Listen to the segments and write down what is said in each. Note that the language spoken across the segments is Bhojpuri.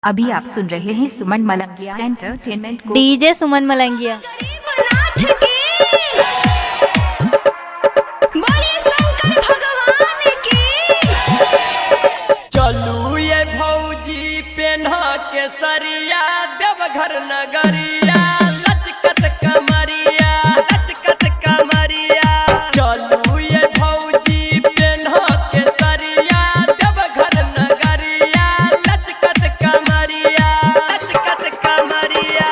अभी आप सुन रहे हैं सुमन मलंगिया एंटरटेनमेंट को। डीजे सुमन मलंगिया। चलू ये भौजी पेन्हा के सरिया देवघर नगरिया लचकत कमरिया लचकत कमरिया। चलू ये भौजी पेन्हा के सरिया देवघर नगरिया लचकत कमरिया लचकत कमरिया।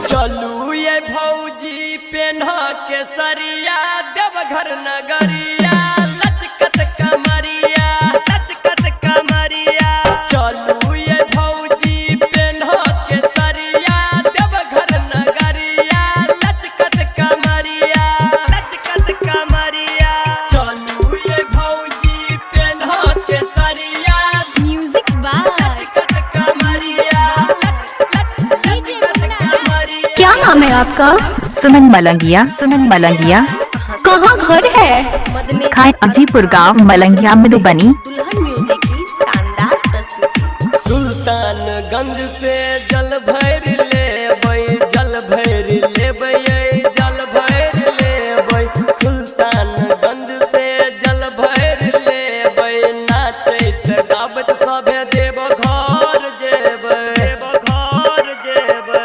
चलू ये भौजी पेन्हा के सरिया देवघर नगरिया लचकत कमरिया लचकत कमरिया। चलू ये भौजी पेन्हा के सरिया देवघर नगरिया लचकत कमरिया लचकत कमरिया। चलू ये भौजी पेन्हा के सरिया म्यूजिक बाय लचकत कमरिया लचकत कमरिया। क्या नाम है आपका? सुमन मलंगिया। सुमन मलंगिया कहाँ घर है? खाए अजीपुर गांव मलंगिया मधुबनी। सुल्तानगंज से जल भर लेबै जल भर लेबै जल भर लेबै। सुल्तानगंज से जल भर लेबै नाचैत गाबैत सभे देव घर जेबै देव घर जेबै।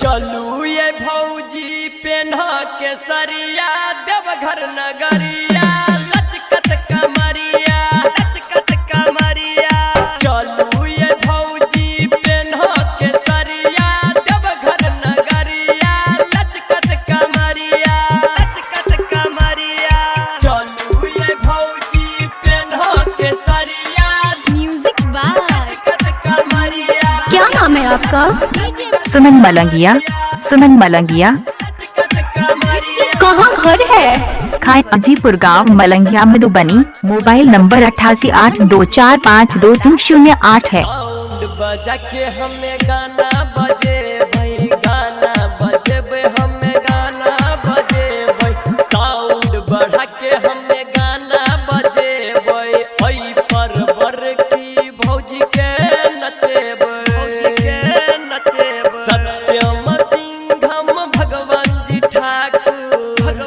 चलू ये भौजी पेन्हा के सरिया देवघर नगरिया लचकत कमरिया लचकत कमरिया। चलू ये भौजी पेन्हा के सरिया देवघर नगरिया लचकत कमरिया लचकत कमरिया। चलू ये भौजी पेन्हा के सरिया म्यूजिक बाय लचकत कमरिया। क्या नाम है आपका? सुमन मलंगिया। सुमन मलंगिया कहाँ घर है? खाए अजीपुर गांव मलंगिया मधुबनी। मोबाइल नंबर 8882452308 है। साउंड बजा के हमें गाना बजे भाई गाना बजे हमें गाना बजे भाई। साउंड बढ़ा के हमें गाना बजे भाई पर बर की भौजी के नचेब सत्यम सिंघम भगवान जी ठाकुर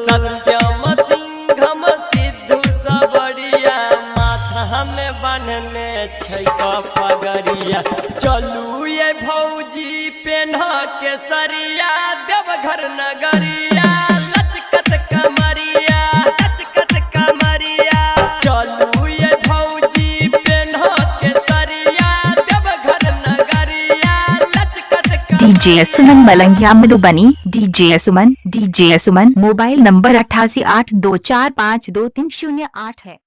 सत्यम सिंघम सिद्धू सबरिया माथा में बनने छै पगरिया। चलू ये भौजी पेन्हा के सरिया देवघर नगरिया लचकत कमरिया लचकत कमरिया। चलू ये भौजी पेन्हा के सरिया देवघर नगरिया लचकत डीजे सुमन मलंगिया मधुबनी। डीजे सुमन मोबाइल नंबर 8882452308 है।